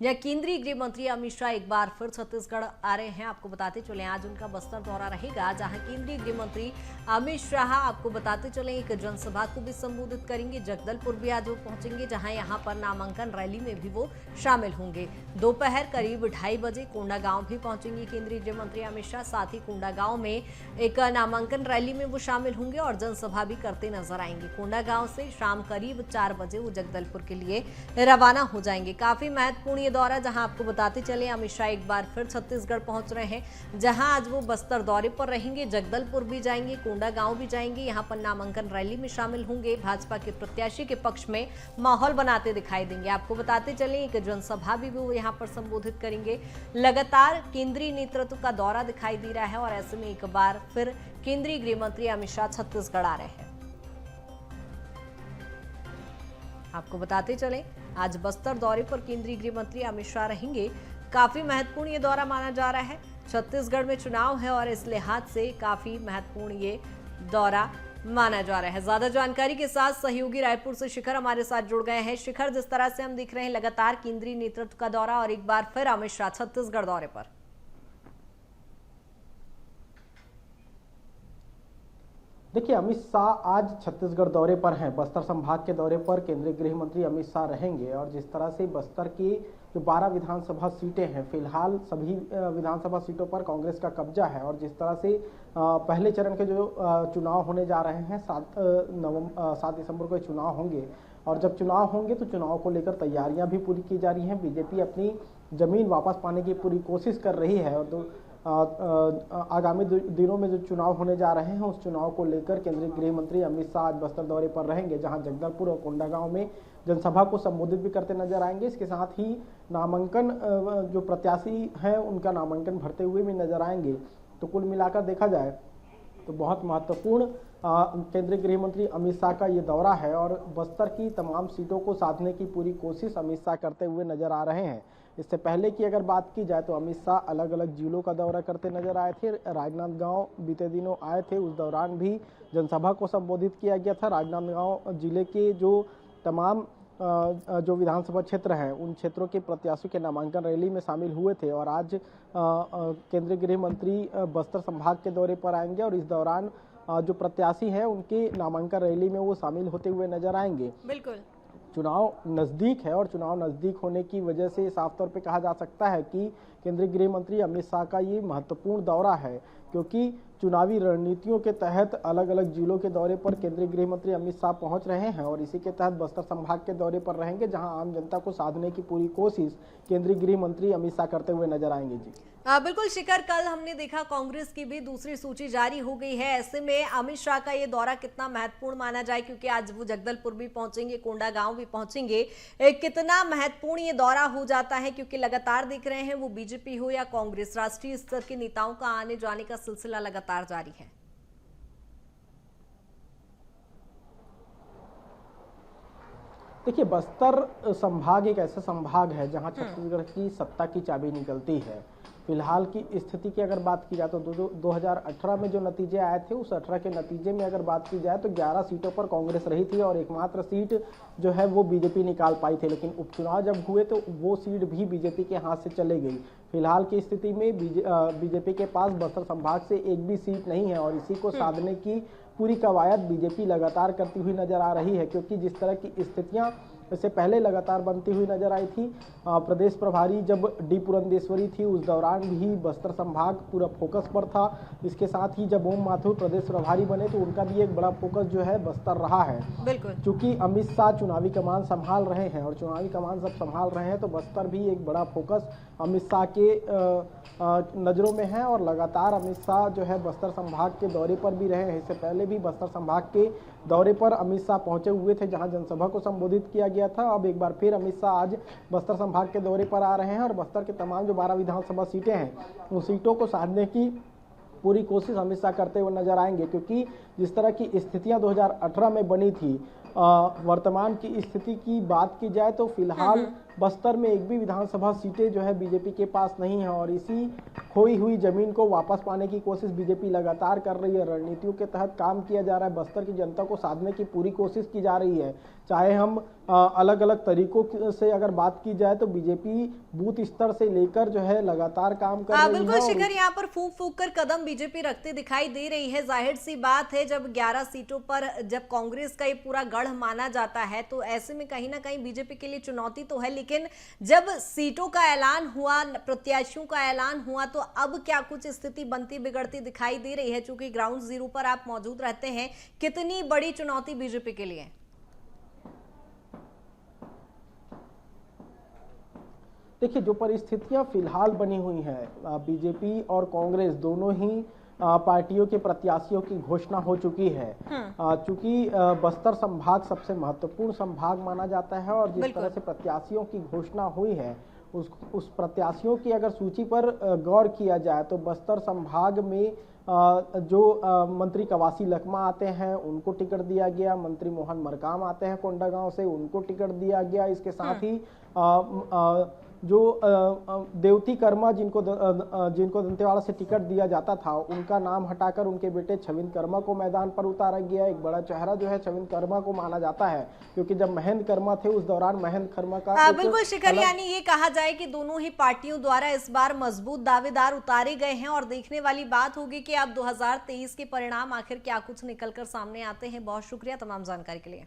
या केंद्रीय गृह मंत्री अमित शाह एक बार फिर छत्तीसगढ़ आ रहे हैं। आपको बताते चले आज उनका बस्तर दौरा रहेगा, जहां केंद्रीय गृह मंत्री अमित शाह आपको बताते चले एक जनसभा को भी संबोधित करेंगे। जगदलपुर भी आज वो पहुंचेंगे, जहां यहां पर नामांकन रैली में भी वो शामिल होंगे। दोपहर करीब 2:30 बजे कोंडागांव भी पहुंचेंगे केंद्रीय गृह मंत्री अमित शाह। साथ ही कोंडागांव में एक नामांकन रैली में वो शामिल होंगे और जनसभा भी करते नजर आएंगे। कोंडागांव से शाम करीब 4 बजे वो जगदलपुर के लिए रवाना हो जाएंगे। काफी महत्वपूर्ण दौरा, जहां आपको बताते चले अमित शाह एक बार फिर छत्तीसगढ़ पहुंच रहे हैं, जहां आज वो बस्तर दौरे पर रहेंगे। जगदलपुर भी जाएंगे, कोंडागांव भी जाएंगे, यहां पर नामांकन रैली में शामिल होंगे। भाजपा के प्रत्याशी के पक्ष में माहौल बनाते दिखाई देंगे। आपको बताते चले एक जनसभा भी वो यहां पर संबोधित करेंगे। लगातार केंद्रीय नेतृत्व का दौरा दिखाई दे रहा है और ऐसे में एक बार फिर केंद्रीय गृह मंत्री अमित शाह छत्तीसगढ़ आ रहे हैं। आपको बताते चले आज बस्तर दौरे पर केंद्रीय गृह मंत्री अमित शाह रहेंगे। काफी महत्वपूर्ण ये दौरा माना जा रहा है। छत्तीसगढ़ में चुनाव है और इस लिहाज से काफी महत्वपूर्ण ये दौरा माना जा रहा है। ज्यादा जानकारी के साथ सहयोगी रायपुर से शिखर हमारे साथ जुड़ गए हैं। शिखर, जिस तरह से हम दिख रहे हैं लगातार केंद्रीय नेतृत्व का दौरा और एक बार फिर अमित शाह छत्तीसगढ़ दौरे पर। देखिए, अमित शाह आज छत्तीसगढ़ दौरे पर हैं। बस्तर संभाग के दौरे पर केंद्रीय गृह मंत्री अमित शाह रहेंगे और जिस तरह से बस्तर की जो 12 विधानसभा सीटें हैं, फिलहाल सभी विधानसभा सीटों पर कांग्रेस का कब्जा है और जिस तरह से पहले चरण के जो चुनाव होने जा रहे हैं 7 दिसंबर को चुनाव होंगे और जब चुनाव होंगे तो चुनाव को लेकर तैयारियां भी पूरी की जा रही हैं। बीजेपी अपनी जमीन वापस पाने की पूरी कोशिश कर रही है और आगामी दिनों में जो चुनाव होने जा रहे हैं उस चुनाव को लेकर केंद्रीय गृह मंत्री अमित शाह आज बस्तर दौरे पर रहेंगे, जहां जगदलपुर और कोंडागांव में जनसभा को संबोधित भी करते नजर आएंगे। इसके साथ ही नामांकन जो प्रत्याशी हैं उनका नामांकन भरते हुए भी नजर आएंगे। तो कुल मिलाकर देखा जाए तो बहुत महत्वपूर्ण केंद्रीय गृह मंत्री अमित शाह का ये दौरा है और बस्तर की तमाम सीटों को साधने की पूरी कोशिश अमित शाह करते हुए नजर आ रहे हैं। इससे पहले की अगर बात की जाए तो अमित शाह अलग अलग जिलों का दौरा करते नजर आए थे। राजनांदगांव बीते दिनों आए थे, उस दौरान भी जनसभा को संबोधित किया गया था। राजनांदगांव जिले के जो तमाम जो विधानसभा क्षेत्र हैं उन क्षेत्रों के प्रत्याशियों के नामांकन रैली में शामिल हुए थे और आज केंद्रीय गृह मंत्री बस्तर संभाग के दौरे पर आएंगे और इस दौरान जो प्रत्याशी हैं उनके नामांकन रैली में वो शामिल होते हुए नजर आएंगे। बिल्कुल, चुनाव नजदीक है और चुनाव नजदीक होने की वजह से साफ तौर पे कहा जा सकता है कि केंद्रीय गृह मंत्री अमित शाह का ये महत्वपूर्ण दौरा है, क्योंकि चुनावी रणनीतियों के तहत अलग अलग जिलों के दौरे पर केंद्रीय गृह मंत्री अमित शाह पहुंच रहे हैं और इसी के तहत बस्तर संभाग के दौरे पर रहेंगे, जहां आम जनता को साधने की पूरी कोशिश केंद्रीय गृह मंत्री अमित शाह करते हुए नजर आएंगे। जी बिल्कुल शिखर, कल हमने देखा कांग्रेस की भी दूसरी सूची जारी हो गई है। ऐसे में अमित शाह का ये दौरा कितना महत्वपूर्ण माना जाए, क्योंकि आज वो जगदलपुर भी पहुंचेंगे, कोंडागांव भी पहुंचेंगे। कितना महत्वपूर्ण ये दौरा हो जाता है, क्योंकि लगातार दिख रहे हैं वो बीजेपी हो या कांग्रेस, राष्ट्रीय स्तर के नेताओं का आने जाने का सिलसिला लगातार जारी है। देखिए, बस्तर संभाग एक ऐसा संभाग है जहां छत्तीसगढ़ की सत्ता की चाबी निकलती है। फिलहाल की स्थिति की अगर बात की जाए तो 2018 में जो नतीजे आए थे उस 18 के नतीजे में अगर बात की जाए तो 11 सीटों पर कांग्रेस रही थी और एकमात्र सीट जो है वो बीजेपी निकाल पाई थी, लेकिन उपचुनाव जब हुए तो वो सीट भी बीजेपी के हाथ से चले गई। फिलहाल की स्थिति में बीजेपी के पास बस्तर संभाग से एक भी सीट नहीं है और इसी को साधने की पूरी कवायद बीजेपी लगातार करती हुई नजर आ रही है, क्योंकि जिस तरह की स्थितियां इससे पहले लगातार बनती हुई नजर आई थी। प्रदेश प्रभारी जब डी पुरंदेश्वरी थी उस दौरान भी बस्तर संभाग पूरा फोकस पर था। इसके साथ ही जब ओम माथुर प्रदेश प्रभारी बने तो उनका भी एक बड़ा फोकस जो है बस्तर रहा है। बिल्कुल, क्योंकि अमित शाह चुनावी कमान संभाल रहे हैं और चुनावी कमान सब संभाल रहे हैं तो बस्तर भी एक बड़ा फोकस अमित शाह के नज़रों में है और लगातार अमित शाह जो है बस्तर संभाग के दौरे पर भी रहे हैं। इससे पहले भी बस्तर संभाग के दौरे पर अमित शाह पहुंचे हुए थे, जहां जनसभा को संबोधित किया गया था। अब एक बार फिर अमित शाह आज बस्तर संभाग के दौरे पर आ रहे हैं और बस्तर के तमाम जो 12 विधानसभा सीटें हैं उन सीटों को साधने की पूरी कोशिश अमित शाह करते हुए नजर आएंगे, क्योंकि जिस तरह की स्थितियां 2018 में बनी थी, वर्तमान की स्थिति की बात की जाए तो फिलहाल बस्तर में एक भी विधानसभा सीटें जो है बीजेपी के पास नहीं है और इसी खोई हुई जमीन को वापस पाने की कोशिश बीजेपी लगातार कर रही है। रणनीतियों के तहत काम किया जा रहा है, बस्तर की जनता को साधने की पूरी कोशिश की जा रही है। चाहे हम अलग अलग तरीकों से अगर बात की जाए तो बीजेपी बूथ स्तर से लेकर जो है लगातार काम कर रही है। बिल्कुल शिखर, यहाँ पर फूंक फूंक कर कदम बीजेपी रखती दिखाई दे रही है। जाहिर सी बात है, जब 11 सीटों पर जब कांग्रेस का ये पूरा गढ़ माना जाता है तो ऐसे में कहीं ना कहीं बीजेपी के लिए चुनौती तो है, लेकिन जब सीटों का ऐलान हुआ, प्रत्याशियों का ऐलान हुआ, तो अब क्या कुछ स्थिति बनती बिगड़ती दिखाई दे रही है? चूंकि ग्राउंड जीरो पर आप मौजूद रहते हैं, कितनी बड़ी चुनौती बीजेपी के लिए? देखिए, जो परिस्थितियां फिलहाल बनी हुई हैं, बीजेपी और कांग्रेस दोनों ही पार्टियों के प्रत्याशियों की घोषणा हो चुकी है। चूंकि बस्तर संभाग सबसे महत्वपूर्ण संभाग माना जाता है और जिस तरह से प्रत्याशियों की घोषणा हुई है, उस प्रत्याशियों की अगर सूची पर गौर किया जाए तो बस्तर संभाग में जो मंत्री कवासी लखमा आते हैं उनको टिकट दिया गया, मंत्री मोहन मरकाम आते हैं कोंडागांव से, उनको टिकट दिया गया। इसके साथ ही जो देवती कर्मा जिनको दंतेवाड़ा से टिकट दिया जाता था, उनका नाम हटाकर उनके बेटे छविंद कर्मा को मैदान पर उतारा गया। एक बड़ा चेहरा जो है छविंद कर्मा को माना जाता है, क्योंकि जब महेंद्र कर्मा थे उस दौरान महेंद्र कर्मा का बिल्कुल शिखर, यानी ये कहा जाए कि दोनों ही पार्टियों द्वारा इस बार मजबूत दावेदार उतारे गए हैं और देखने वाली बात होगी कि अब 2023 के परिणाम आखिर क्या कुछ निकलकर सामने आते हैं। बहुत शुक्रिया तमाम जानकारी के लिए।